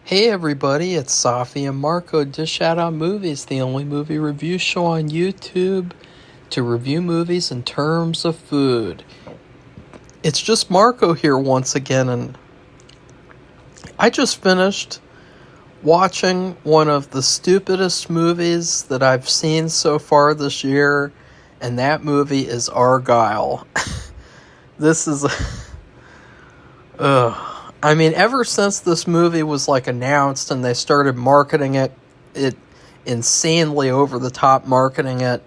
Hey everybody, it's Safi and Marco Dish Out on Movies, the only movie review show on YouTube to review movies in terms of food. It's just Marco here once again, and I just finished watching one of the stupidest movies that I've seen so far this year, and that movie is Argylle. This is... Ugh. I mean, ever since this movie was announced and they started marketing it insanely over the top marketing it,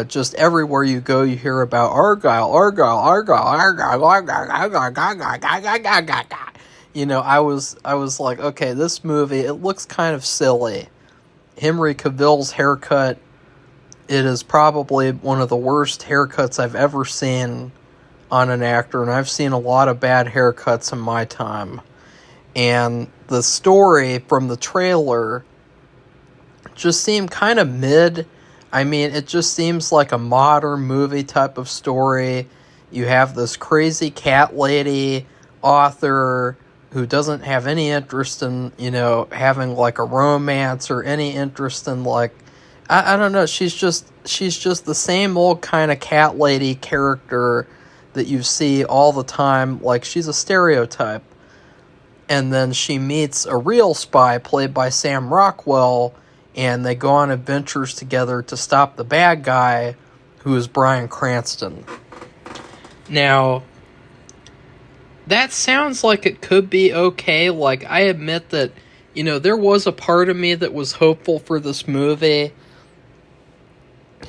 just everywhere you go you hear about Argylle. You know, I was like, okay, this movie, it looks kind of silly. Henry Cavill's haircut, it is probably one of the worst haircuts I've ever seen on an actor, and I've seen a lot of bad haircuts in my time. And the story from the trailer just seemed kind of mid. I mean, it just seems like a modern movie type of story. You have this crazy cat lady author who doesn't have any interest in, having a romance or any interest in I don't know, she's just the same old kind of cat lady character that you see all the time. She's a stereotype. And then she meets a real spy played by Sam Rockwell, and they go on adventures together to stop the bad guy, who is Bryan Cranston. Now, that sounds like it could be okay. I admit that, there was a part of me that was hopeful for this movie.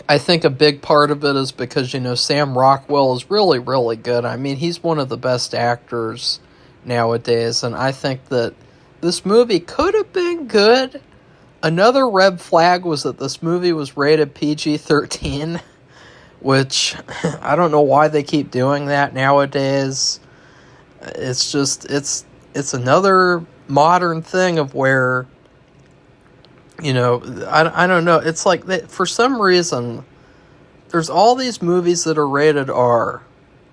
I think a big part of it is because, Sam Rockwell is really, really good. I mean, he's one of the best actors nowadays, and I think that this movie could have been good. Another red flag was that this movie was rated PG-13, which I don't know why they keep doing that nowadays. It's just, it's another modern thing of where, I don't know. It's like that for some reason, there's all these movies that are rated R,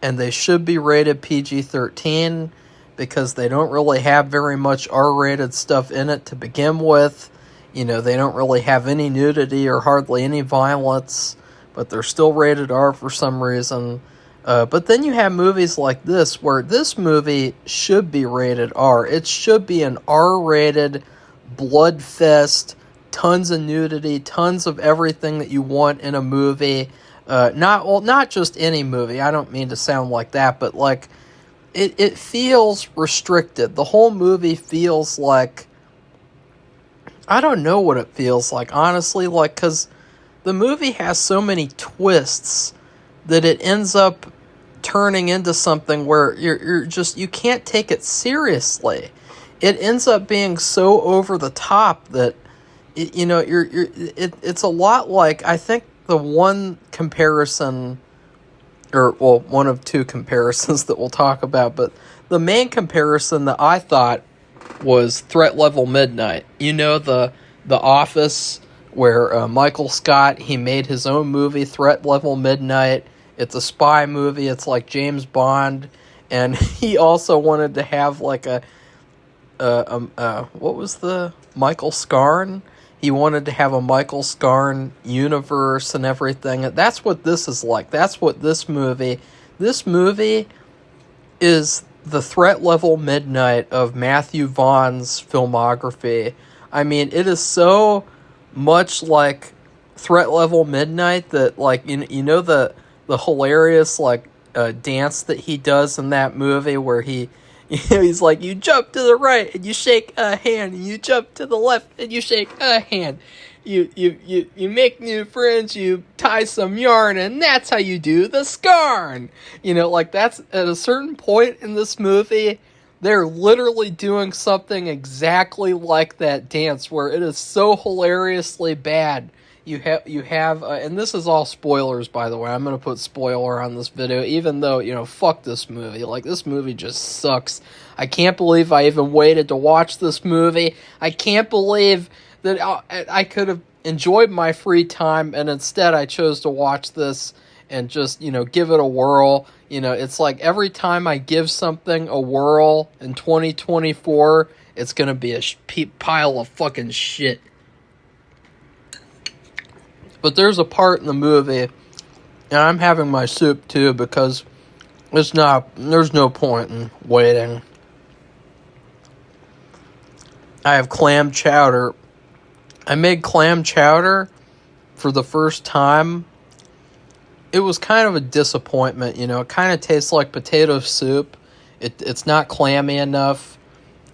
and they should be rated PG-13 because they don't really have very much R-rated stuff in it to begin with. They don't really have any nudity or hardly any violence, but they're still rated R for some reason. But then you have movies like this, where this movie should be rated R. It should be an R-rated blood fest, tons of nudity, tons of everything that you want in a movie. Not just any movie. I don't mean to sound like that, but it feels restricted. The whole movie feels like, I don't know what it feels like, honestly, because the movie has so many twists that it ends up turning into something where you can't take it seriously. It ends up being so over the top that it's a lot like, I think the one comparison, one of two comparisons that we'll talk about, but the main comparison that I thought was Threat Level Midnight. The Office, where Michael Scott, he made his own movie, Threat Level Midnight. It's a spy movie. It's like James Bond, and he also wanted to have what was the Michael Scarn? He wanted to have a Michael Scarn universe and everything. That's what this is like. That's what this movie is, the Threat Level Midnight of Matthew Vaughn's filmography. I mean, it is so much like Threat Level Midnight that, the hilarious, dance that he does in that movie where he's like, you jump to the right and you shake a hand, and you jump to the left and you shake a hand. You make new friends, you tie some yarn, and that's how you do the scarn. That's at a certain point in this movie, they're literally doing something exactly like that dance, where it is so hilariously bad. You have, and this is all spoilers, by the way. I'm going to put spoiler on this video, even though, fuck this movie. This movie just sucks. I can't believe I even waited to watch this movie. I can't believe that I could have enjoyed my free time, and instead I chose to watch this and just, give it a whirl. It's like every time I give something a whirl in 2024, it's gonna be a pile of fucking shit. But there's a part in the movie, and I'm having my soup too because there's no point in waiting. I have clam chowder. I made clam chowder for the first time. It was kind of a disappointment, you know. It kind of tastes like potato soup. It's not clammy enough,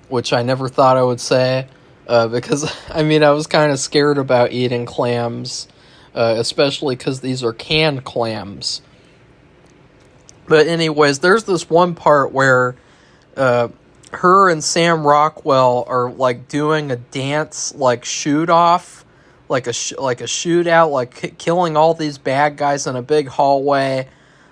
which I never thought I would say, because, I mean, I was kind of scared about eating clams, especially because these are canned clams. But anyways, there's this one part where her and Sam Rockwell are, like, doing a dance, like, shoot-off, like a shootout, like killing all these bad guys in a big hallway.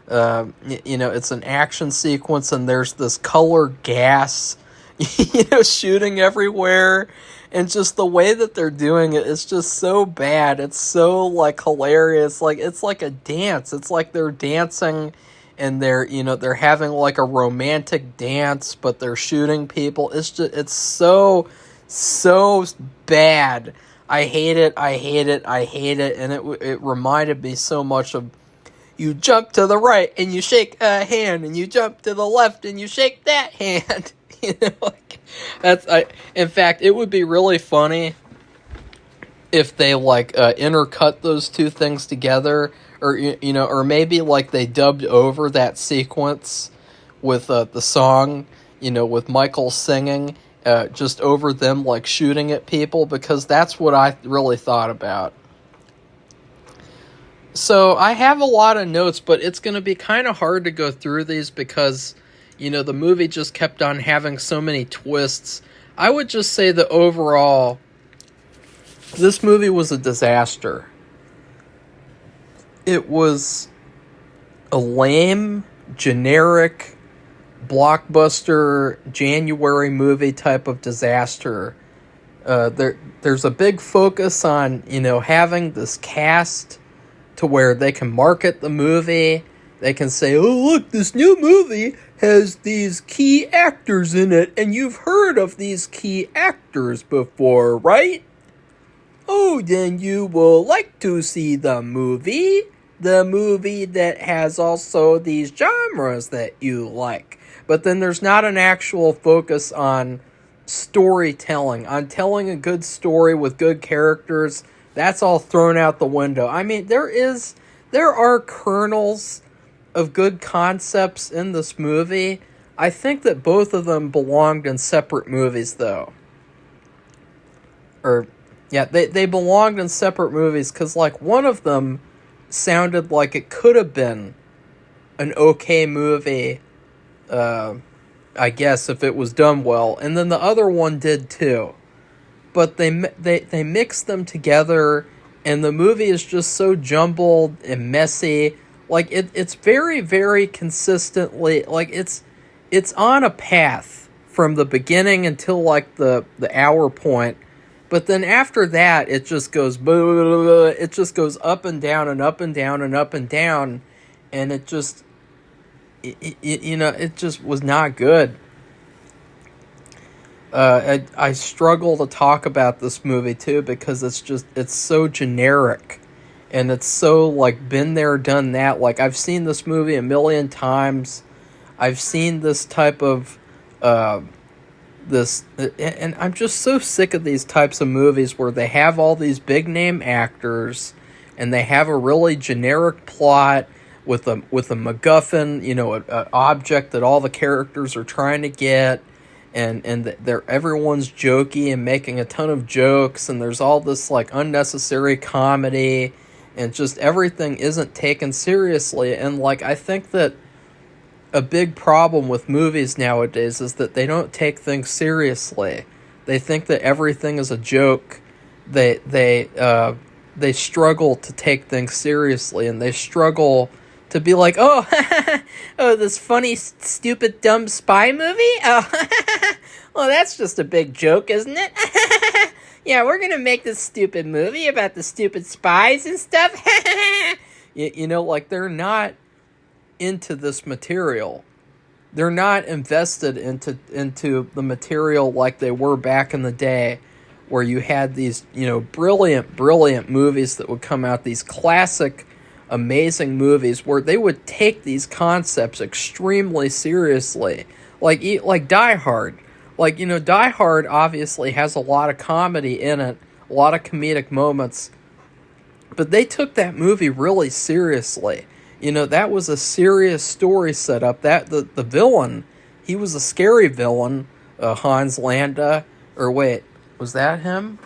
You know, it's an action sequence, and there's this color gas, you know, shooting everywhere, and just the way that they're doing it is just so bad. It's so, like, hilarious. Like, it's like a dance. It's like they're dancing, and they're having, like, a romantic dance, but they're shooting people. It's so bad. I hate it, and it reminded me so much of, you jump to the right and you shake a hand, and you jump to the left and you shake that hand. You know, like, in fact, it would be really funny if they, like, intercut those two things together, or, you know, or maybe, like, they dubbed over that sequence with the song, you know, with Michael singing, just over them, like, shooting at people, because that's what I really thought about. So I have a lot of notes, but it's going to be kind of hard to go through these because, you know, the movie just kept on having so many twists. I would just say that overall, this movie was a disaster. It was a lame, generic, blockbuster, January movie type of disaster. There's a big focus on, you know, having this cast to where they can market the movie. They can say, oh, look, this new movie has these key actors in it, and you've heard of these key actors before, right? Oh, then you will like to see the movie that has also these genres that you like. But then there's not an actual focus on storytelling, on telling a good story with good characters. That's all thrown out the window. I mean, there are kernels of good concepts in this movie. I think that both of them belonged in separate movies, though. They belonged in separate movies, because, like, one of them sounded like it could have been an okay movie, I guess, if it was done well. And then the other one did, too. But they mix them together, and the movie is just so jumbled and messy. Like, it's very, very consistently, like, it's on a path from the beginning until, like, the hour point. But then after that, it just goes it just goes up and down and up and down and up and down, and it just it just was not good. I struggle to talk about this movie too, because it's so generic, and it's so, like, been there, done that. Like, I've seen this movie a million times. I've seen this type of and I'm just so sick of these types of movies where they have all these big name actors, and they have a really generic plot with a MacGuffin, you know, an object that all the characters are trying to get. And everyone's jokey and making a ton of jokes, and there's all this, like, unnecessary comedy, and just everything isn't taken seriously. And, like, I think that a big problem with movies nowadays is that they don't take things seriously. They think that everything is a joke. They struggle to take things seriously, and they struggle to be like, oh, oh, this funny, stupid, dumb spy movie? Oh, well, that's just a big joke, isn't it? Yeah, we're gonna make this stupid movie about the stupid spies and stuff. You know, like, they're not into this material. they're not invested into the material like they were back in the day, where you had these, brilliant movies that would come out, these classic, amazing movies where they would take these concepts extremely seriously, like Die Hard. Die Hard obviously has a lot of comedy in it, a lot of comedic moments, but they took that movie really seriously. That was a serious story setup. That the villain, he was a scary villain, Hans Landa, or wait, was that him?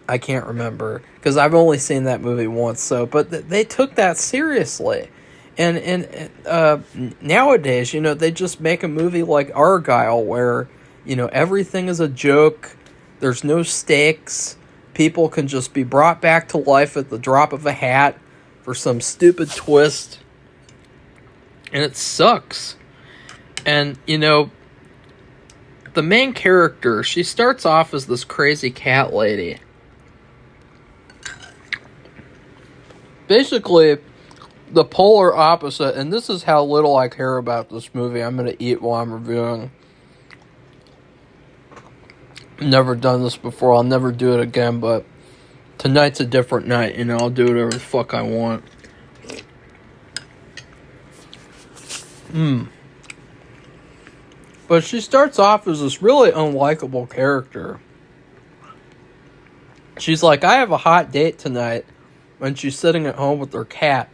I can't remember because I've only seen that movie once. So, but they took that seriously, and nowadays, they just make a movie like Argylle where everything is a joke. There's no stakes. People can just be brought back to life at the drop of a hat for some stupid twist. And it sucks. And, the main character, she starts off as this crazy cat lady. Basically, the polar opposite, and this is how little I care about this movie. I'm going to eat while I'm reviewing. Never done this before. I'll never do it again, but tonight's a different night. I'll do whatever the fuck I want. But she starts off as this really unlikable character. She's like, I have a hot date tonight, when she's sitting at home with her cat.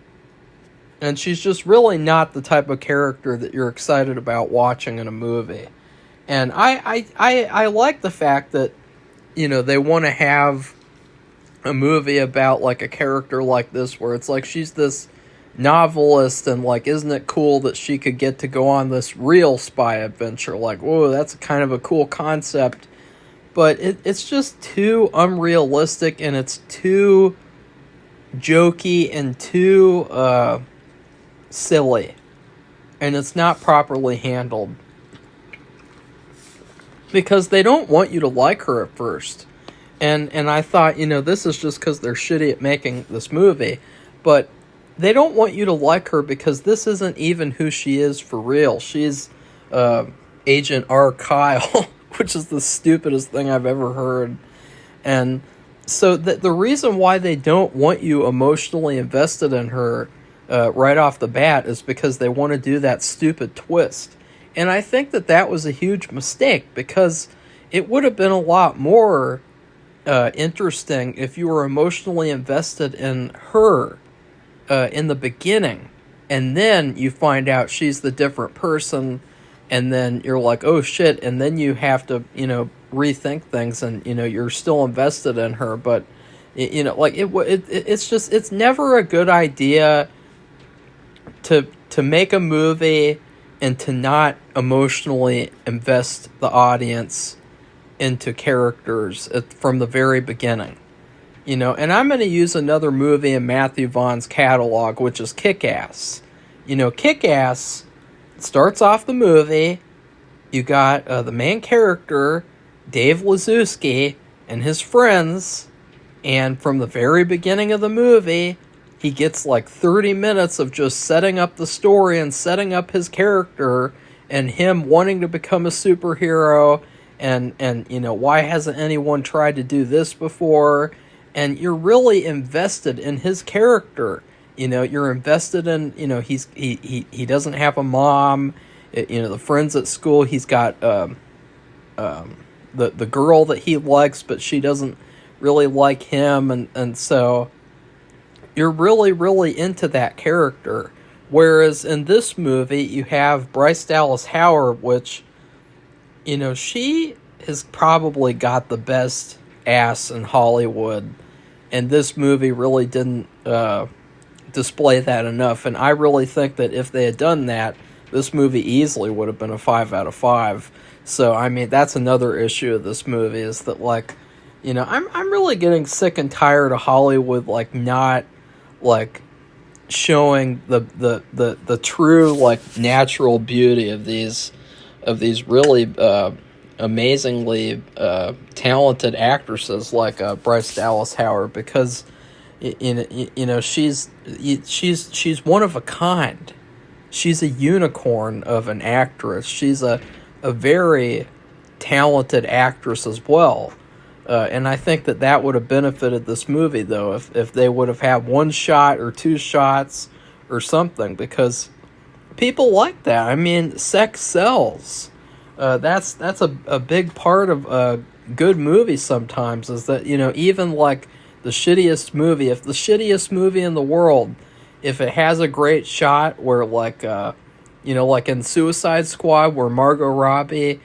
And she's just really not the type of character that you're excited about watching in a movie. And I like the fact that, they want to have a movie about, like, a character like this, where it's like she's this novelist, and, like, isn't it cool that she could get to go on this real spy adventure? Like, whoa, that's kind of a cool concept. But it's just too unrealistic, and it's too jokey and too silly. And it's not properly handled. Because they don't want you to like her at first. And I thought, this is just because they're shitty at making this movie. But they don't want you to like her because this isn't even who she is for real. She's Agent Argylle, which is the stupidest thing I've ever heard. And so the reason why they don't want you emotionally invested in her right off the bat is because they want to do that stupid twist. And I think that was a huge mistake, because it would have been a lot more interesting if you were emotionally invested in her in the beginning, and then you find out she's the different person, and then you're like, oh shit, and then you have to, rethink things, and, you're still invested in her, but, it's never a good idea to make a movie and to not emotionally invest the audience into characters from the very beginning. And I'm going to use another movie in Matthew Vaughn's catalog, which is Kick-Ass. Kick-Ass starts off the movie, you got the main character, Dave Lazuski, and his friends, and from the very beginning of the movie, he gets like 30 minutes of just setting up the story and setting up his character and him wanting to become a superhero, and why hasn't anyone tried to do this before? And you're really invested in his character. You're invested in, he doesn't have a mom. The friends at school, he's got the girl that he likes, but she doesn't really like him, and so you're really, really into that character. Whereas in this movie, you have Bryce Dallas Howard, which, she has probably got the best ass in Hollywood. And this movie really didn't display that enough. And I really think that if they had done that, this movie easily would have been a 5 out of 5. So, I mean, that's another issue of this movie, is that, like, I'm really getting sick and tired of Hollywood, like, not, like, showing the true, like, natural beauty of these really amazingly talented actresses like Bryce Dallas Howard, because she's one of a kind. she's a unicorn of an actress. She's a very talented actress as well. And I think that that would have benefited this movie, though, if they would have had one shot or two shots or something, because people like that. I mean, sex sells. That's a big part of a good movie sometimes, is that, you know, even like the shittiest movie, if the shittiest movie in the world, if it has a great shot where, like, you know, like in Suicide Squad, where Margot Robbie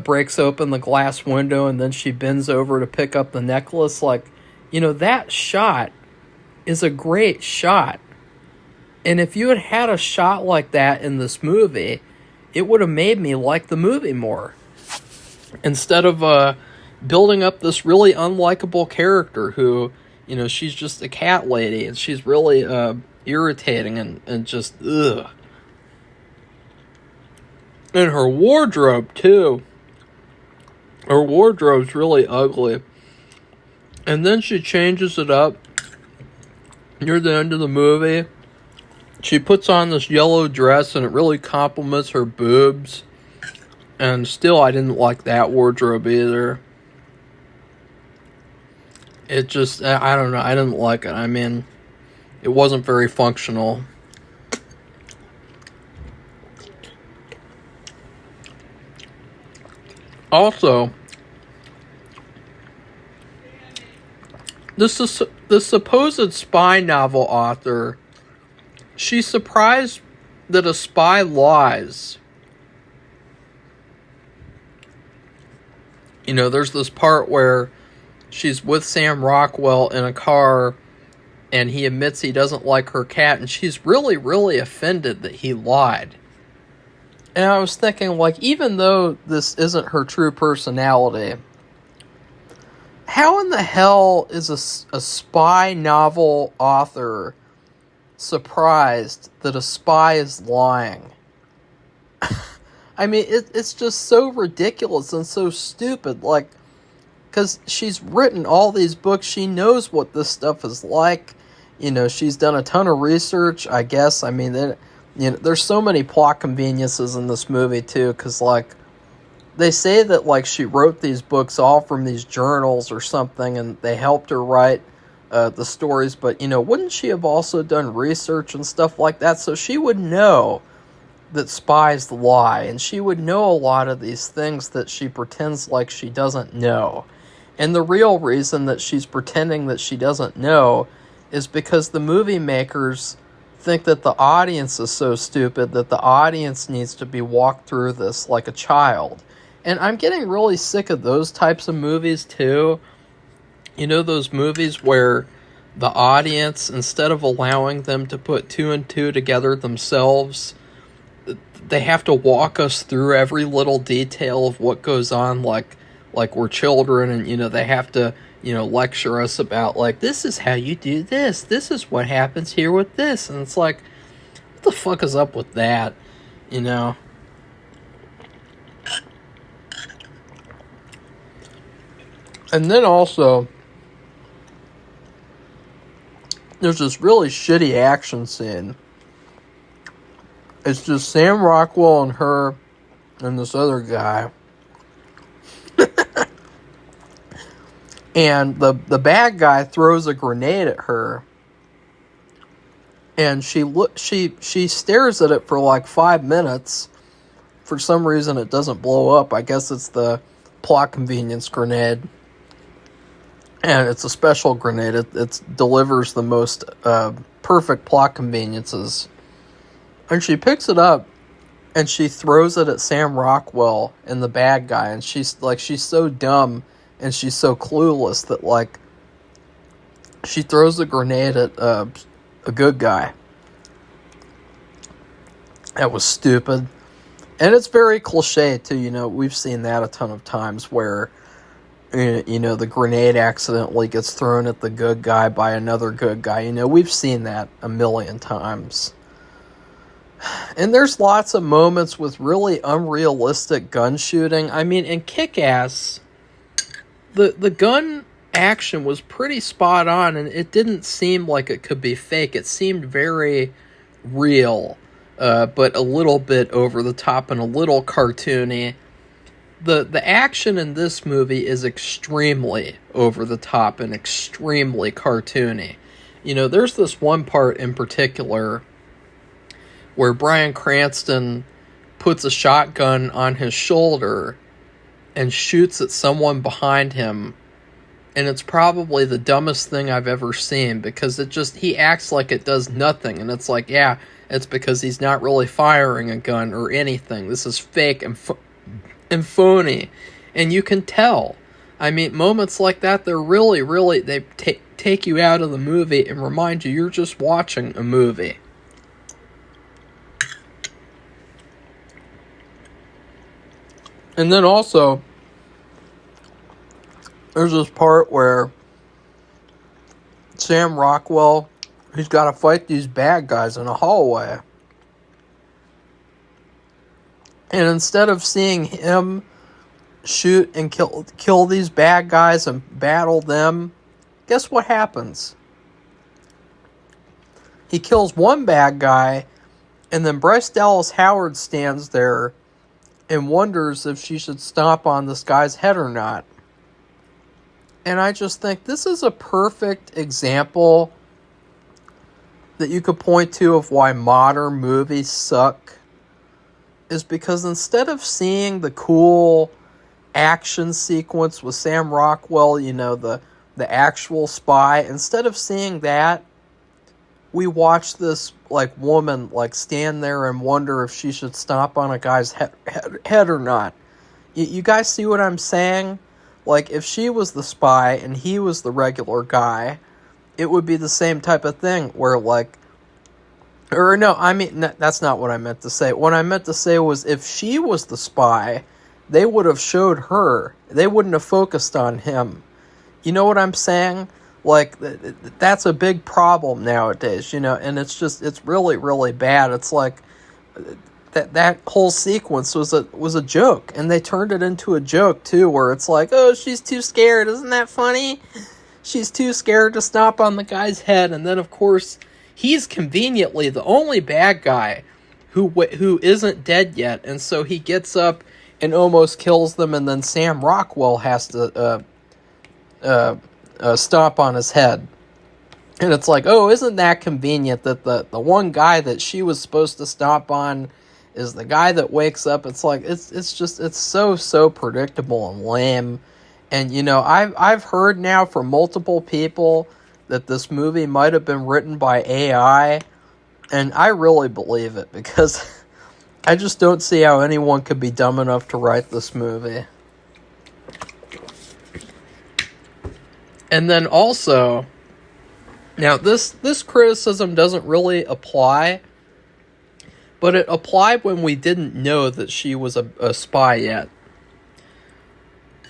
breaks open the glass window and then she bends over to pick up the necklace, like, you know, that shot is a great shot. And if you had had a shot like that in this movie, it would have made me like the movie more. Instead of building up this really unlikable character who, you know, she's just a cat lady and she's really irritating and just, ugh. And her wardrobe, too. Her wardrobe's really ugly. And then she changes it up near the end of the movie. She puts on this yellow dress and it really compliments her boobs. And still, I didn't like that wardrobe either. It just, I don't know, I didn't like it. I mean, it wasn't very functional. Also, this supposed spy novel author, she's surprised that a spy lies. You know, there's this part where she's with Sam Rockwell in a car and he admits he doesn't like her cat, and she's really, really offended that he lied. And I was thinking, like, even though this isn't her true personality, how in the hell is a spy novel author surprised that a spy is lying? I mean, it's just so ridiculous and so stupid, like, because she's written all these books, she knows what this stuff is like, you know, she's done a ton of research, I guess. I mean, you know, there's so many plot conveniences in this movie, too, because, like, they say that, like, she wrote these books all from these journals or something, and they helped her write the stories, but, you know, wouldn't she have also done research and stuff like that? So she would know that spies lie, and she would know a lot of these things that she pretends like she doesn't know. And the real reason that she's pretending that she doesn't know is because the movie makers think that the audience is so stupid that the audience needs to be walked through this like a child. And I'm getting really sick of those types of movies too. You know, those movies where the audience, instead of allowing them to put two and two together themselves, they have to walk us through every little detail of what goes on, like we're children, and, you know, they have to, you know, lecture us about, like, this is how you do this, this is what happens here with this, and it's like, what the fuck is up with that, you know? And then also, there's this really shitty action scene. It's just Sam Rockwell and her and this other guy. And the bad guy throws a grenade at her. And she stares at it for like 5 minutes. For some reason it doesn't blow up. I guess it's the plot convenience grenade. And it's a special grenade. It delivers the most perfect plot conveniences. And she picks it up and she throws it at Sam Rockwell and the bad guy. And she's so dumb and she's so clueless that, like, she throws a grenade at a good guy. That was stupid. And it's very cliche, too. You know, we've seen that a ton of times where, you know, the grenade accidentally gets thrown at the good guy by another good guy. You know, we've seen that a million times. And there's lots of moments with really unrealistic gun shooting. I mean, in Kick-Ass, the gun action was pretty spot on, and it didn't seem like it could be fake. It seemed very real. but a little bit over the top and a little cartoony. The action in this movie is extremely over the top and extremely cartoony. You know, there's this one part in particular where Bryan Cranston puts a shotgun on his shoulder and shoots at someone behind him, and it's probably the dumbest thing I've ever seen, because he acts like it does nothing, and it's like, yeah, it's because he's not really firing a gun or anything. This is fake and phony, and you can tell. I mean, moments like that, they're really, they take you out of the movie and remind you you're just watching a movie. And then also, there's this part where Sam Rockwell, he's got to fight these bad guys in a hallway. And instead of seeing him shoot and kill these bad guys and battle them, guess what happens? He kills one bad guy, and then Bryce Dallas Howard stands there and wonders if she should stomp on this guy's head or not. And I just think this is a perfect example that you could point to of why modern movies suck. Is because instead of seeing the cool action sequence with Sam Rockwell, you know, the actual spy, instead of seeing that, we watch this woman stand there and wonder if she should stomp on a guy's head or not. You guys see what I'm saying? Like, if she was the spy and he was the regular guy, it would be the same type of thing where that's not what I meant to say. What I meant to say was, if she was the spy, they would have showed her. They wouldn't have focused on him. You know what I'm saying? Like, that's a big problem nowadays, you know, and it's really, really bad. It's like, that whole sequence was a joke, and they turned it into a joke, too, where it's like, oh, she's too scared, isn't that funny? She's too scared to stomp on the guy's head, and then, of course, he's conveniently the only bad guy who isn't dead yet, and so he gets up and almost kills them, and then Sam Rockwell has to stomp on his head. And it's like, oh, isn't that convenient that the one guy that she was supposed to stomp on is the guy that wakes up? It's like, it's so predictable and lame. And, you know, I've heard now from multiple people that this movie might have been written by AI, and I really believe it, because I just don't see how anyone could be dumb enough to write this movie. And then also, now this criticism doesn't really apply, but it applied when we didn't know that she was a spy yet.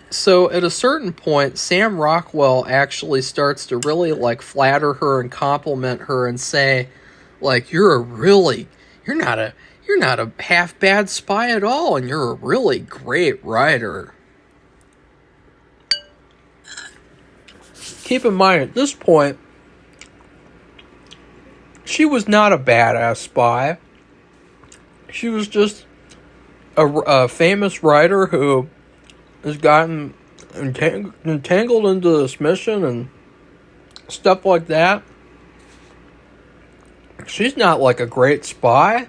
So at a certain point, Sam Rockwell actually starts to really flatter her and compliment her and say, you're not a half bad spy at all, and you're a really great writer. Keep in mind, at this point, she was not a badass spy. She was just a famous writer who has gotten entangled into this mission and stuff like that. She's not a great spy.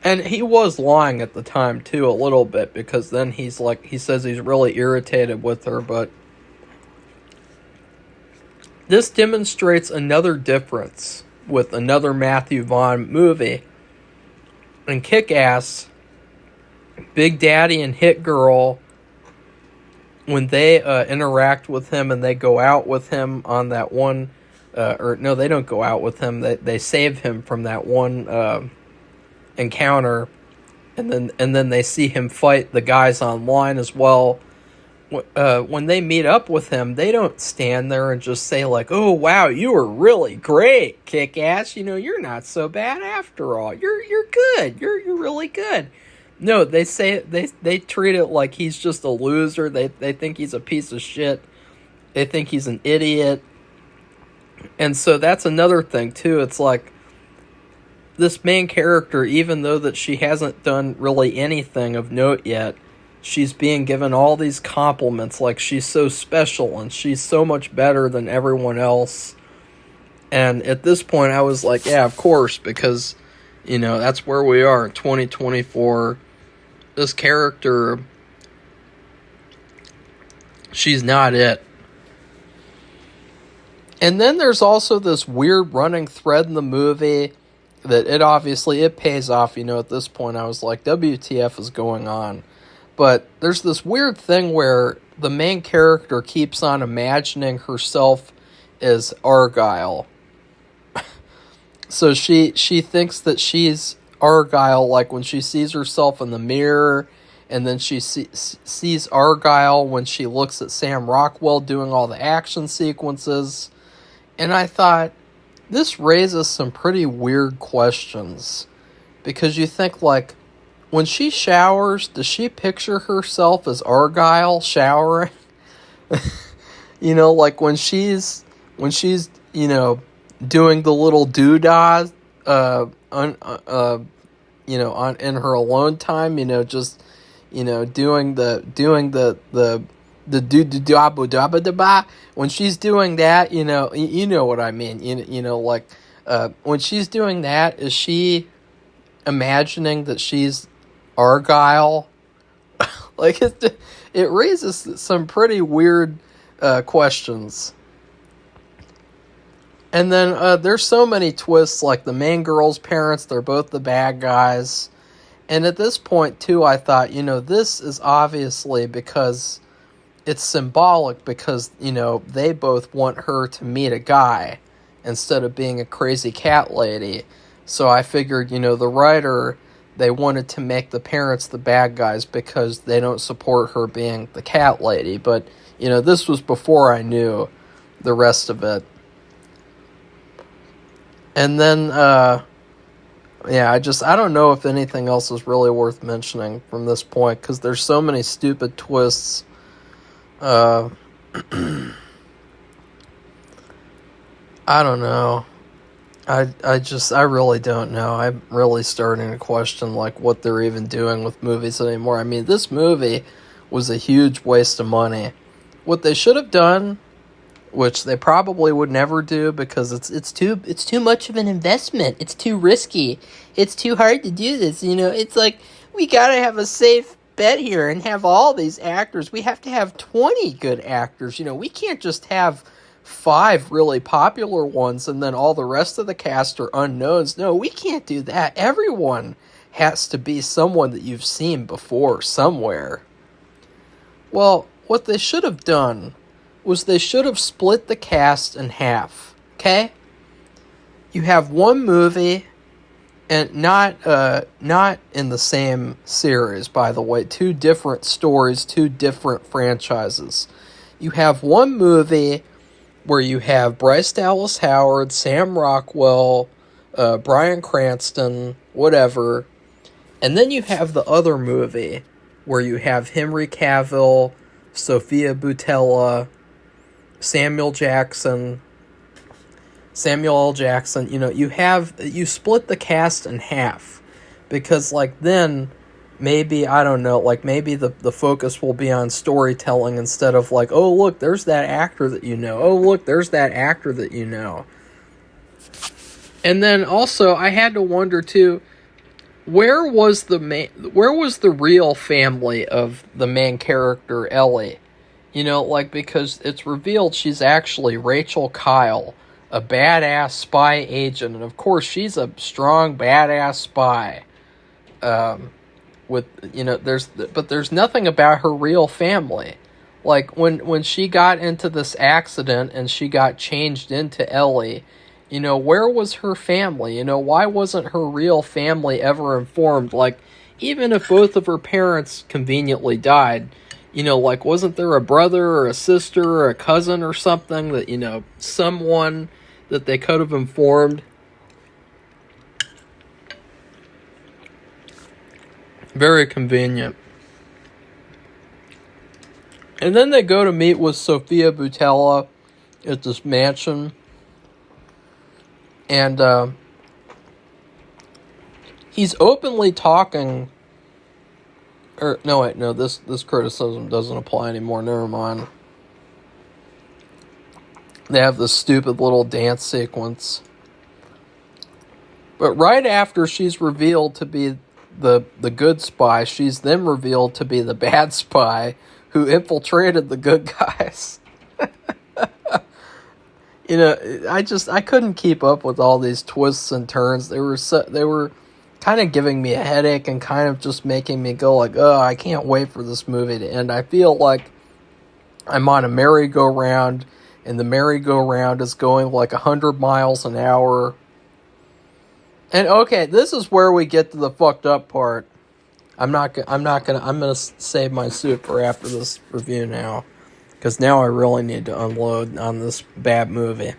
And he was lying at the time, too, a little bit, because then he says he's really irritated with her, but this demonstrates another difference with another Matthew Vaughn movie. In Kick-Ass, Big Daddy and Hit Girl, when they interact with him and they go out with him on that one, no, they don't go out with him. They save him from that one encounter, and then they see him fight the guys online as well. When they meet up with him, they don't stand there and just say oh wow, you were really great, Kick-Ass, you know, you're not so bad after all, you're good, you're really good. No, they say they treat it like he's just a loser. They think he's a piece of shit. They think he's an idiot. And so that's another thing too. It's like, this main character, even though that she hasn't done really anything of note yet, she's being given all these compliments, like she's so special and she's so much better than everyone else. And at this point, I was like, yeah, of course, because, that's where we are in 2024. This character, she's not it. And then there's also this weird running thread in the movie that it pays off. At this point, I was like, WTF is going on? But there's this weird thing where the main character keeps on imagining herself as Argylle. So she thinks that she's Argylle, like when she sees herself in the mirror, and then she sees Argylle when she looks at Sam Rockwell doing all the action sequences. And I thought, this raises some pretty weird questions. Because you think, like, when she showers, does she picture herself as Argylle showering? Like when she's doing the little doodah, in her alone time, just, doing the do-do-do-ba-da-ba-da-ba. When she's doing that, you know what I mean. Like, when she's doing that, is she imagining that she's Argylle? Like, it raises some pretty weird questions. And then there's so many twists, like the main girl's parents, they're both the bad guys. And at this point, too, I thought, this is obviously because it's symbolic, because, they both want her to meet a guy instead of being a crazy cat lady. So I figured, the writer, they wanted to make the parents the bad guys because they don't support her being the cat lady. But, this was before I knew the rest of it. And then, I don't know if anything else is really worth mentioning from this point, because there's so many stupid twists. I don't know. I really don't know. I'm really starting to question, like, what they're even doing with movies anymore. I mean, this movie was a huge waste of money. What they should have done, which they probably would never do because it's too much of an investment. It's too risky. It's too hard to do this. It's like, we gotta have a safe bet here and have all these actors. We have to have 20 good actors. We can't just have 5 really popular ones and then all the rest of the cast are unknowns. No, we can't do that. Everyone has to be someone that you've seen before somewhere. Well, what they should have done was they should have split the cast in half, okay? You have one movie, and not in the same series, by the way. 2 different stories, 2 different franchises. You have one movie where you have Bryce Dallas Howard, Sam Rockwell, Bryan Cranston, whatever. And then you have the other movie where you have Henry Cavill, Sophia Boutella, Samuel L. Jackson. You split the cast in half, because then maybe, I don't know, maybe the focus will be on storytelling instead of like, oh look, there's that actor that you know. Oh look, there's that actor that you know. And then also I had to wonder too, where was the real family of the main character Ellie? Because it's revealed she's actually Rachel Kyle, a badass spy agent, and of course she's a strong badass spy. There's nothing about her real family. Like when she got into this accident and she got changed into Ellie, where was her family? Why wasn't her real family ever informed? Like, even if both of her parents conveniently died, wasn't there a brother or a sister or a cousin or something that, someone that they could have informed? Very convenient. And then they go to meet with Sophia Boutella at this mansion. And He's openly talking. Or no, wait, no. This criticism doesn't apply anymore. Never mind. They have this stupid little dance sequence. But right after she's revealed to be the good spy, she's then revealed to be the bad spy who infiltrated the good guys. I couldn't keep up with all these twists and turns. They were kind of giving me a headache and kind of just making me go like, oh, I can't wait for this movie to end. I feel like I'm on a merry-go-round, and the merry-go-round is going like 100 miles an hour. And okay, this is where we get to the fucked up part. I'm gonna save my soup for after this review now, because now I really need to unload on this bad movie.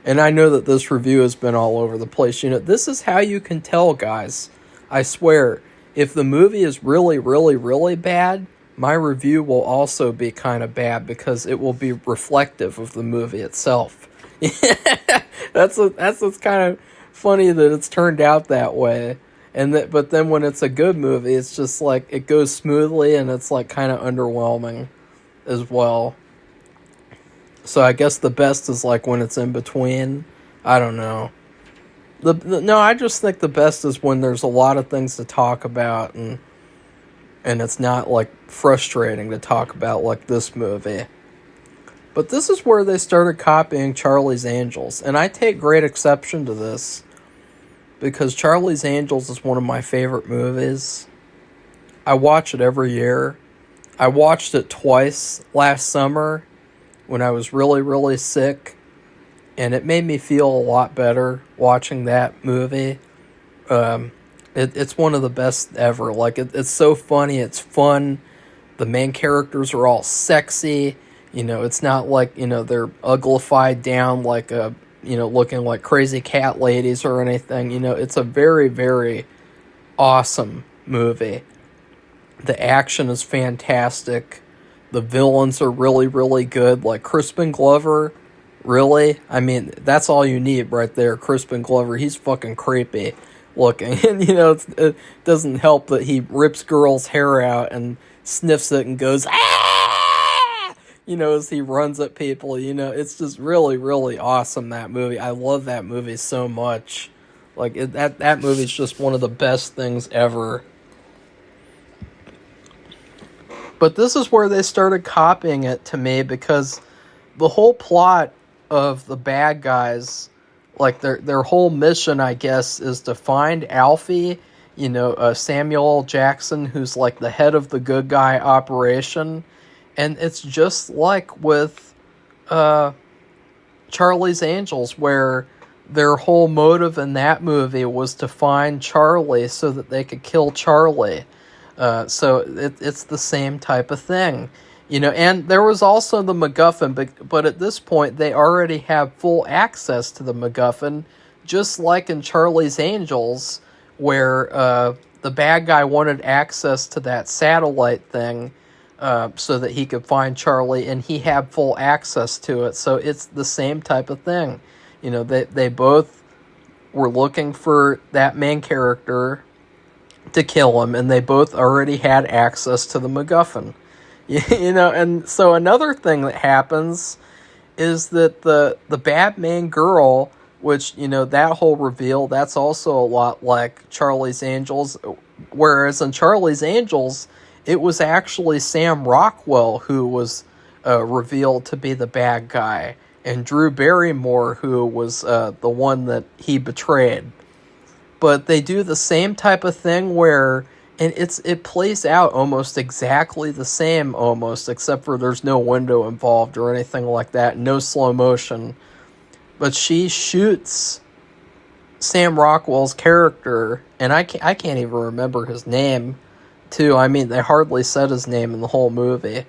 And I know that this review has been all over the place. This is how you can tell, guys. I swear, if the movie is really, really, really bad, my review will also be kind of bad because it will be reflective of the movie itself. That's what's kind of funny, that it's turned out that way. But then when it's a good movie, it's just like it goes smoothly and it's like kind of underwhelming as well. So I guess the best is like when it's in between. I don't know. No, I just think the best is when there's a lot of things to talk about and it's not like frustrating to talk about like this movie. But this is where they started copying Charlie's Angels, and I take great exception to this because Charlie's Angels is one of my favorite movies. I watch it every year. I watched it twice last summer when I was really, really sick, and it made me feel a lot better watching that movie. It's one of the best ever. Like, it's so funny, it's fun, the main characters are all sexy, it's not like, they're uglified down like looking like crazy cat ladies or anything. It's a very, very awesome movie. The action is fantastic. The villains are really, really good. Like Crispin Glover, really? I mean, that's all you need right there. Crispin Glover, he's fucking creepy looking. And, it doesn't help that he rips girls' hair out and sniffs it and goes, ah! As he runs at people. It's just really, really awesome, that movie. I love that movie so much. Like, that movie's just one of the best things ever. But this is where they started copying it to me, because the whole plot of the bad guys, like their whole mission, I guess, is to find Alfie, Samuel L. Jackson, who's like the head of the good guy operation. And it's just like with Charlie's Angels, where their whole motive in that movie was to find Charlie so that they could kill Charlie. So it's the same type of thing, and there was also the MacGuffin, but at this point they already have full access to the MacGuffin, just like in Charlie's Angels, where the bad guy wanted access to that satellite thing so that he could find Charlie, and he had full access to it. So it's the same type of thing. They both were looking for that main character to kill him, and they both already had access to the MacGuffin. And so another thing that happens is that the bad main girl, which, that whole reveal, that's also a lot like Charlie's Angels, whereas in Charlie's Angels, it was actually Sam Rockwell who was revealed to be the bad guy, and Drew Barrymore who was the one that he betrayed. But they do the same type of thing where, and it plays out almost exactly the same, almost, except for there's no window involved or anything like that, no slow motion. But she shoots Sam Rockwell's character, and I can't even remember his name, too. I mean, they hardly said his name in the whole movie.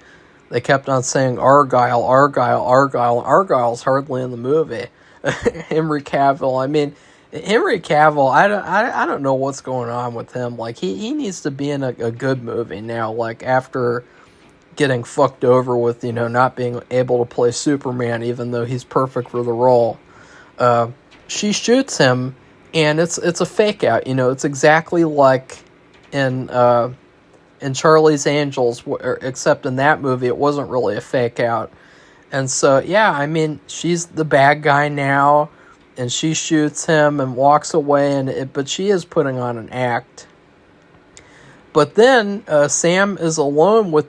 They kept on saying Argylle, Argylle, Argylle. Argylle's hardly in the movie. Henry Cavill, I mean, Henry Cavill, I don't know what's going on with him. Like, he needs to be in a good movie now, like, after getting fucked over with, not being able to play Superman, even though he's perfect for the role. She shoots him, and it's a fake out. It's exactly like in Charlie's Angels, except in that movie it wasn't really a fake out. And so, yeah, I mean, she's the bad guy now, and she shoots him and walks away, but she is putting on an act. But then Sam is alone with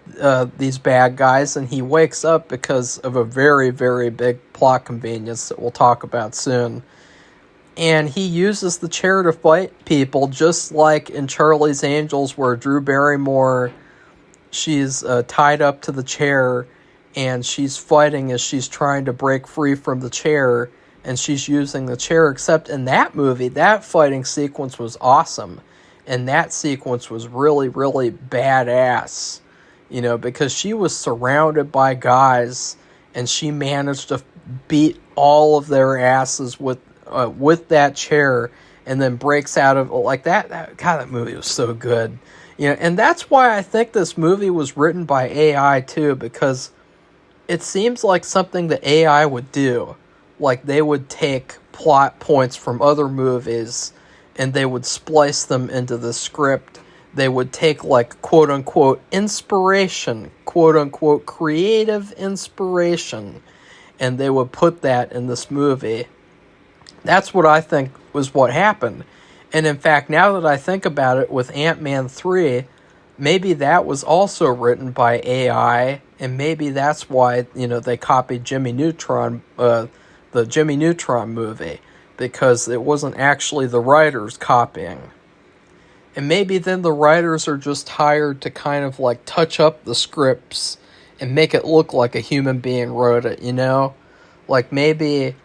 these bad guys, and he wakes up because of a very, very big plot convenience that we'll talk about soon. And he uses the chair to fight people, just like in Charlie's Angels, where Drew Barrymore, she's tied up to the chair, and she's fighting as she's trying to break free from the chair, and she's using the chair. Except in that movie, that fighting sequence was awesome. And that sequence was really, really badass, because she was surrounded by guys, and she managed to beat all of their asses with that chair, and then breaks out of like that. God, that movie was so good, and that's why I think this movie was written by AI too, because it seems like something that AI would do. Like, they would take plot points from other movies and they would splice them into the script. They would take, like, quote-unquote inspiration, quote-unquote creative inspiration, and they would put that in this movie. That's what I think was what happened. And in fact, now that I think about it, with Ant-Man 3, maybe that was also written by AI, and maybe that's why, they copied Jimmy Neutron, the Jimmy Neutron movie, because it wasn't actually the writers copying. And maybe then the writers are just hired to kind of like touch up the scripts and make it look like a human being wrote it, Like, maybe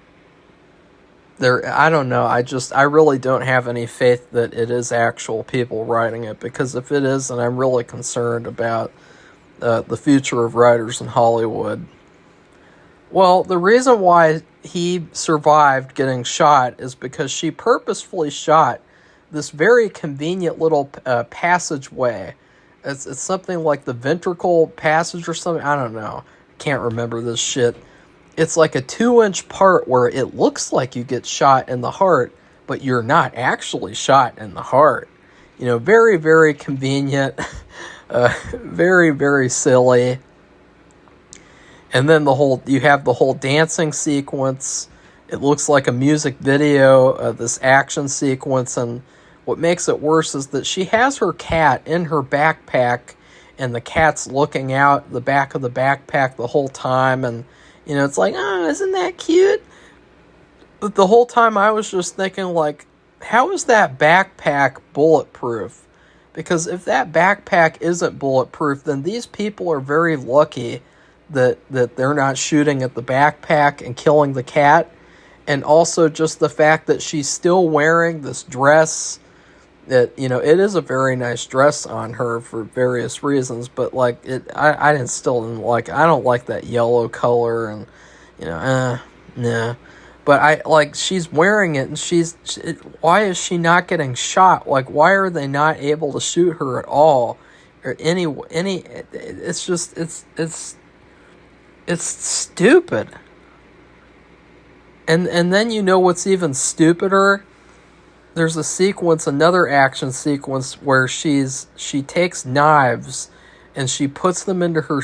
I don't know, I really don't have any faith that it is actual people writing it, because if it is, then I'm really concerned about the future of writers in Hollywood. Well, the reason why he survived getting shot is because she purposefully shot this very convenient little passageway. It's something like the ventricle passage or something. I don't know. I can't remember this shit. It's like a 2-inch part where it looks like you get shot in the heart, but you're not actually shot in the heart. Very, very convenient. Very, very silly. And then you have the whole dancing sequence. It looks like a music video, this action sequence. And what makes it worse is that she has her cat in her backpack, and the cat's looking out the back of the backpack the whole time. And, it's like, oh, isn't that cute? But the whole time I was just thinking, like, how is that backpack bulletproof? Because if that backpack isn't bulletproof, then these people are very lucky that they're not shooting at the backpack and killing the cat. And also just the fact that she's still wearing this dress that, it is a very nice dress on her for various reasons, but like I don't like that yellow color, and nah. But she's wearing it, and why is she not getting shot? Like, why are they not able to shoot her at all? Or it's just, it's stupid. And then what's even stupider? There's another action sequence where she takes knives and she puts them into her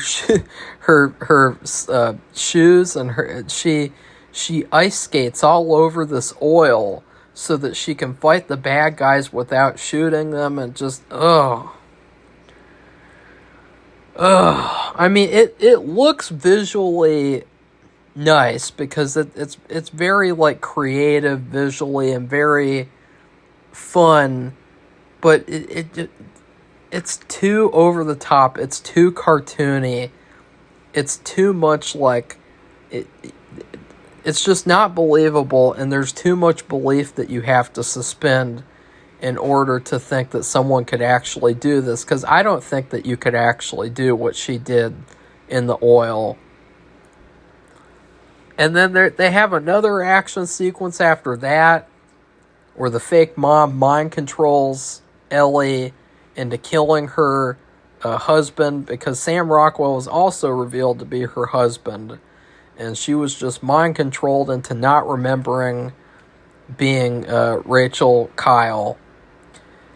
shoes, and she ice skates all over this oil so that she can fight the bad guys without shooting them, and just I mean, it looks visually nice because it's very like creative visually and very fun, but it's too over the top. It's too cartoony. It's too much like it's just not believable, and there's too much belief that you have to suspend in order to think that someone could actually do this, because I don't think that you could actually do what she did in the oil. And then they have another action sequence after that where the fake mom mind controls Ellie into killing her husband, because Sam Rockwell was also revealed to be her husband, and she was just mind controlled into not remembering being Rachel Kyle.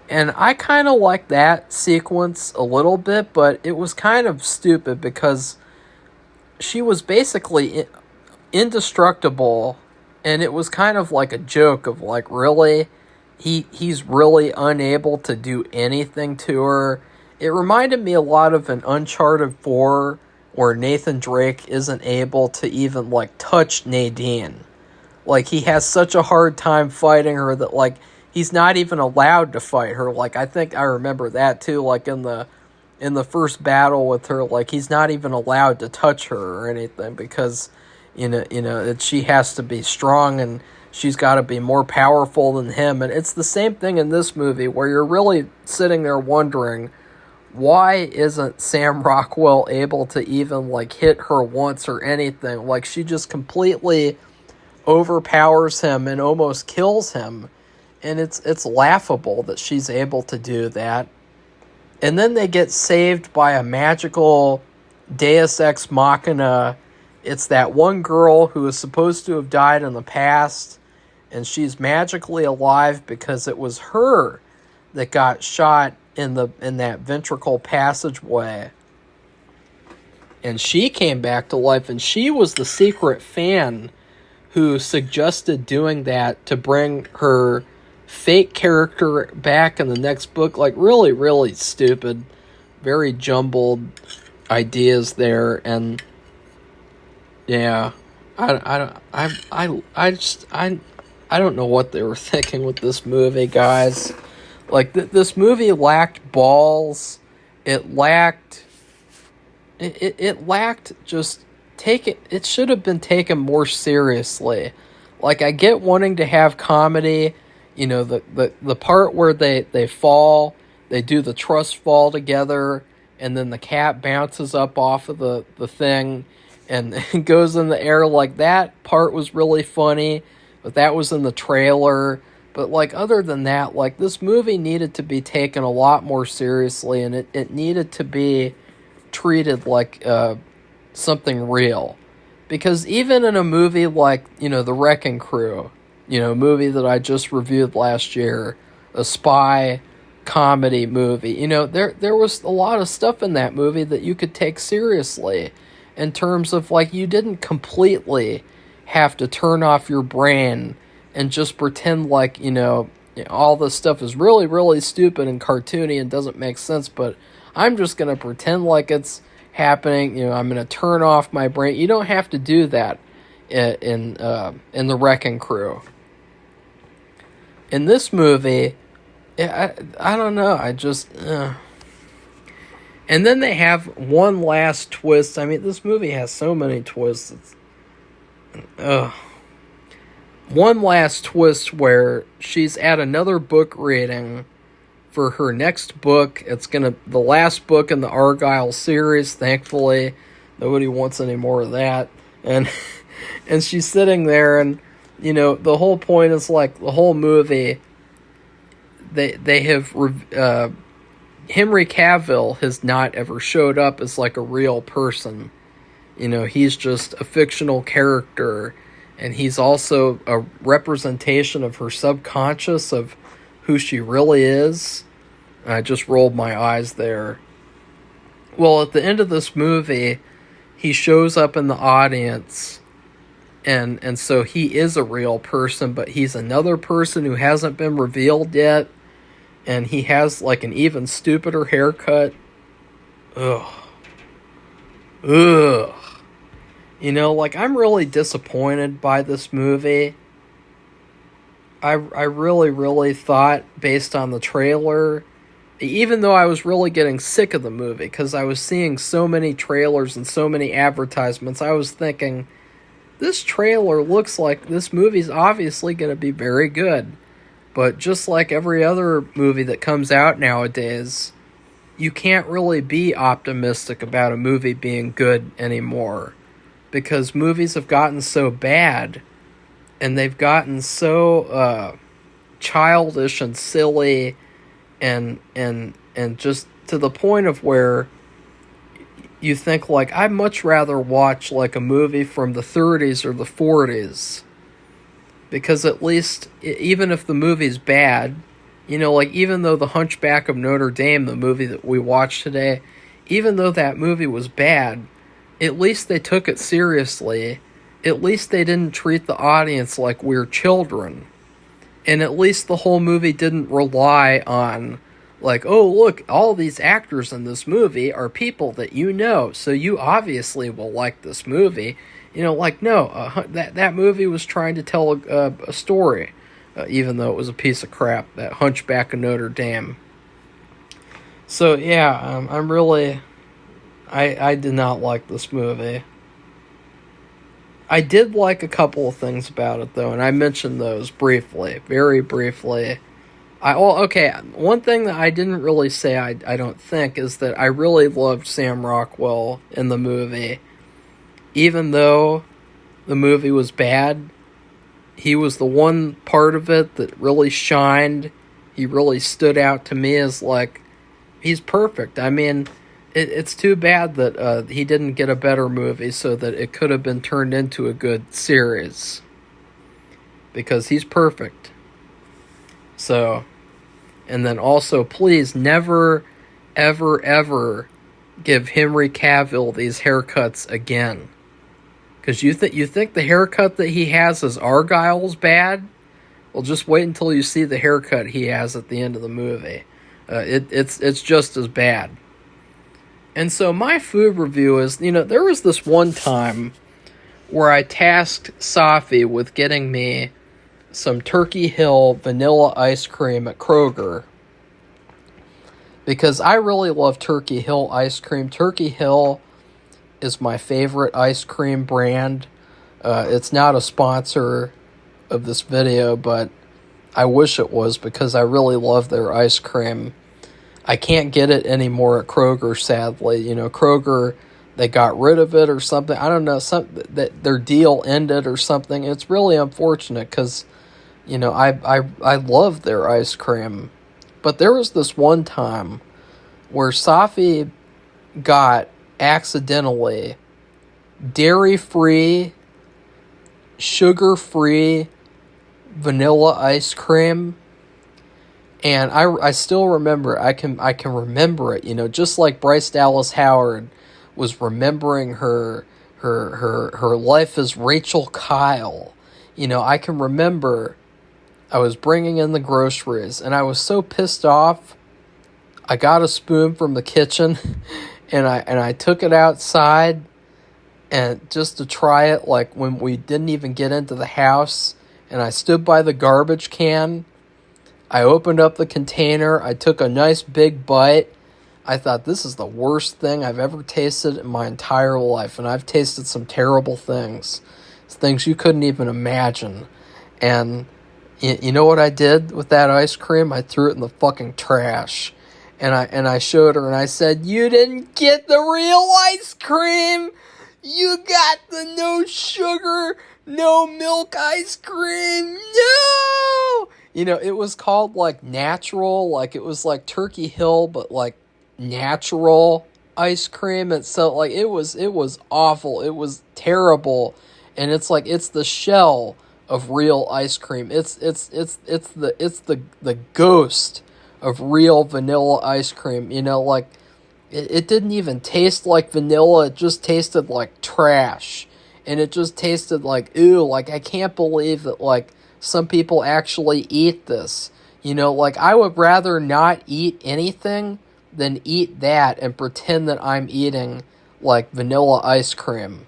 And I kind of like that sequence a little bit, but it was kind of stupid because she was basically indestructible, and it was kind of like a joke of like, really? He's really unable to do anything to her. It reminded me a lot of an Uncharted 4 where Nathan Drake isn't able to even like touch Nadine. Like, he has such a hard time fighting her that like he's not even allowed to fight her. Like, I think I remember that too, like in the first battle with her, like he's not even allowed to touch her or anything because she has to be strong and she's got to be more powerful than him. And it's the same thing in this movie where you're really sitting there wondering, why isn't Sam Rockwell able to even like hit her once or anything? Like, she just completely overpowers him and almost kills him. And it's laughable that she's able to do that. And then they get saved by a magical Deus Ex Machina. It's that one girl who is supposed to have died in the past, and she's magically alive because it was her that got shot in that ventricle passageway. And she came back to life, and she was the secret fan who suggested doing that to bring her fake character back in the next book. Like, really, really stupid, very jumbled ideas there. And yeah, I don't know what they were thinking with this movie, guys. Like, this movie lacked balls. It lacked just it should have been taken more seriously. Like, I get wanting to have comedy, the part where they fall, they do the trust fall together, and then the cat bounces up off of the thing and goes in the air. Like, that part was really funny, but that was in the trailer. But like, other than that, like, this movie needed to be taken a lot more seriously, and it needed to be treated like something real. Because even in a movie like, The Wrecking Crew, a movie that I just reviewed last year, a spy comedy movie, there was a lot of stuff in that movie that you could take seriously, in terms of like, you didn't completely have to turn off your brain and just pretend like, all this stuff is really, really stupid and cartoony and doesn't make sense, but I'm just going to pretend like it's happening. I'm going to turn off my brain. You don't have to do that in The Wrecking Crew. In this movie, I don't know. I just... And then they have one last twist. I mean, this movie has so many twists. One last twist where she's at another book reading for her next book. It's the last book in the Argylle series, thankfully. Nobody wants any more of that. And and she's sitting there, and the whole point is like, the whole movie, they have Henry Cavill has not ever showed up as like a real person. He's just a fictional character, and he's also a representation of her subconscious, of who she really is. I just rolled my eyes there. Well, at the end of this movie, he shows up in the audience, and so he is a real person, but he's another person who hasn't been revealed yet, and he has like an even stupider haircut. Ugh. Like, I'm really disappointed by this movie. I really, really thought, based on the trailer, even though I was really getting sick of the movie, because I was seeing so many trailers and so many advertisements, I was thinking, this trailer looks like this movie's obviously going to be very good. But just like every other movie that comes out nowadays, you can't really be optimistic about a movie being good anymore, because movies have gotten so bad, and they've gotten so childish and silly, and just to the point of where you think, like, I'd much rather watch like a movie from the 30s or the 40s Because at least, even if the movie's bad, you know, like, even though The Hunchback of Notre Dame, the movie that we watched today, even though that movie was bad, at least they took it seriously. At least they didn't treat the audience like we're children. And at least the whole movie didn't rely on, like, oh, look, all these actors in this movie are people that you know, so you obviously will like this movie. You know, like, no, that movie was trying to tell a story, even though it was a piece of crap, that Hunchback of Notre Dame. So, yeah, I'm really... I did not like this movie. I did like a couple of things about it, though, and I mentioned those briefly, very briefly. One thing that I didn't really say, I don't think, is that I really loved Sam Rockwell in the movie. Even though the movie was bad, he was the one part of it that really shined. He really stood out to me as, like, he's perfect. I mean... It's too bad that he didn't get a better movie so that it could have been turned into a good series. Because he's perfect. So, and then also, please never, ever, ever give Henry Cavill these haircuts again. Because you think the haircut that he has as Argyle's bad? Well, just wait until you see the haircut he has at the end of the movie. It's just as bad. And so my food review is, you know, there was this one time where I tasked Safi with getting me some Turkey Hill vanilla ice cream at Kroger. Because I really love Turkey Hill ice cream. Turkey Hill is my favorite ice cream brand. It's not a sponsor of this video, but I wish it was because I really love their ice cream. I can't get it anymore at Kroger, sadly. You know, Kroger, they got rid of it or something. I don't know, that their deal ended or something. It's really unfortunate because, you know, I love their ice cream. But there was this one time where Safi got accidentally dairy-free, sugar-free vanilla ice cream. And I still remember, I can remember it, you know, just like Bryce Dallas Howard was remembering her life as Rachel Kyle. You know, I can remember I was bringing in the groceries and I was so pissed off. I got a spoon from the kitchen and I took it outside and just to try it, like when we didn't even get into the house, and I stood by the garbage can. I opened up the container, I took a nice big bite. I thought, this is the worst thing I've ever tasted in my entire life, and I've tasted some terrible things. Things you couldn't even imagine. And you know what I did with that ice cream? I threw it in the fucking trash. And I showed her and I said, you didn't get the real ice cream! You got the no sugar, no milk ice cream! No! You know, it was called, like, natural, like, it was like Turkey Hill, but, like, natural ice cream. And so, like, it was awful. It was terrible. And it's like, it's the shell of real ice cream. It's the ghost of real vanilla ice cream. You know, like, it didn't even taste like vanilla. It just tasted like trash. And it just tasted like, ew, like, I can't believe that, like, some people actually eat this. You know, like, I would rather not eat anything than eat that and pretend that I'm eating, like, vanilla ice cream.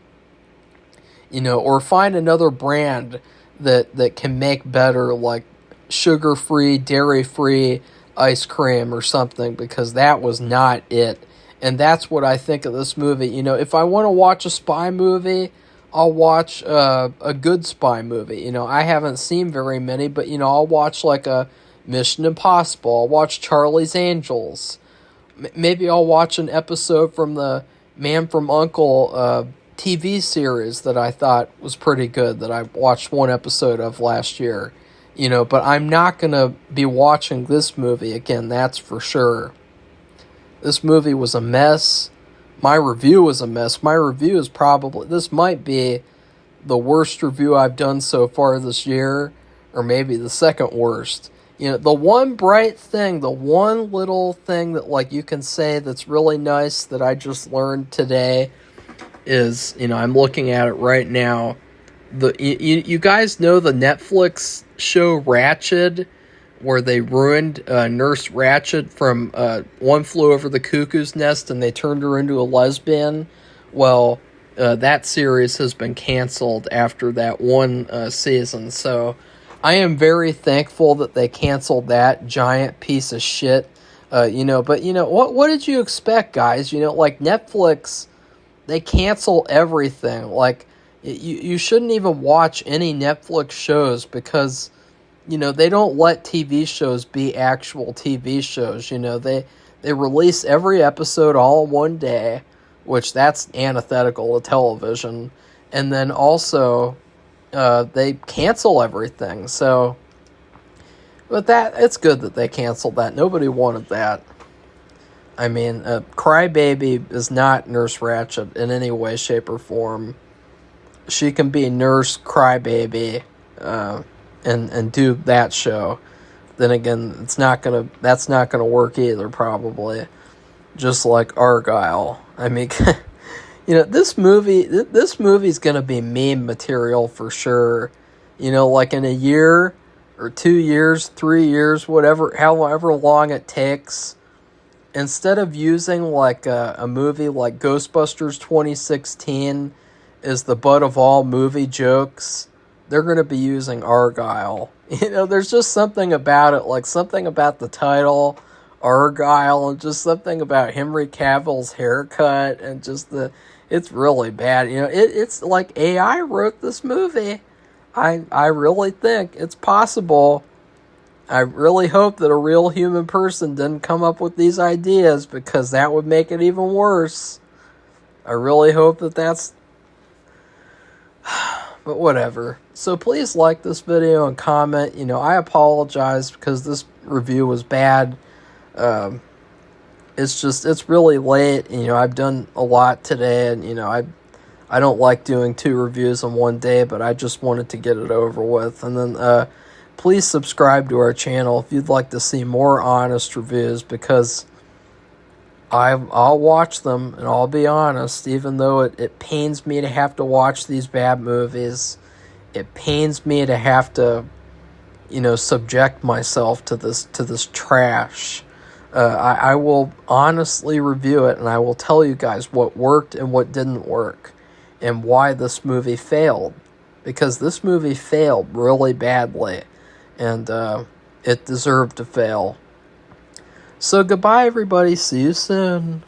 You know, or find another brand that can make better, like, sugar-free, dairy-free ice cream or something, because that was not it. And that's what I think of this movie. You know, if I want to watch a spy movie, I'll watch a good spy movie. You know, I haven't seen very many, but, you know, I'll watch, like, a Mission Impossible. I'll watch Charlie's Angels. Maybe I'll watch an episode from the Man from U.N.C.L.E. TV series that I thought was pretty good, that I watched one episode of last year. You know, but I'm not going to be watching this movie again, that's for sure. This movie was a mess. My review was a mess. My review is probably, this might be the worst review I've done so far this year, or maybe the second worst. You know, the one bright thing, the one little thing that, like, you can say that's really nice that I just learned today is, you know, I'm looking at it right now. You guys know the Netflix show Ratched, where they ruined Nurse Ratched from One Flew Over the Cuckoo's Nest, and they turned her into a lesbian? Well, that series has been canceled after that one season, so I am very thankful that they canceled that giant piece of shit. But what did you expect, guys? You know, like, Netflix, they cancel everything. Like, you shouldn't even watch any Netflix shows because, you know, they don't let TV shows be actual TV shows. You know, they release every episode all in one day, which that's antithetical to television. And then also, they cancel everything. So, but it's good that they canceled that. Nobody wanted that. I mean, Crybaby is not Nurse Ratched in any way, shape, or form. She can be Nurse Crybaby, and do that show. Then again, that's not gonna work either, probably. Just like Argylle. I mean, you know, this movie's gonna be meme material for sure. You know, like in a year or 2 years, 3 years, however long it takes, instead of using like a movie like Ghostbusters 2016 is the butt of all movie jokes, they're going to be using Argylle. You know, there's just something about it, like something about the title, Argylle, and just something about Henry Cavill's haircut, and just it's really bad. You know, it's like AI wrote this movie. I really think it's possible. I really hope that a real human person didn't come up with these ideas, because that would make it even worse. I really hope that's... But whatever. So please like this video and comment. You know, I apologize because this review was bad. It's really late. You know, I've done a lot today, and, you know, I don't like doing 2 reviews in one day, but I just wanted to get it over with. And then, please subscribe to our channel if you'd like to see more honest reviews, because I'll watch them, and I'll be honest, even though it pains me to have to watch these bad movies. It pains me to have to, you know, subject myself to this trash. I will honestly review it, and I will tell you guys what worked and what didn't work, and why this movie failed. Because this movie failed really badly, and it deserved to fail. So goodbye, everybody. See you soon.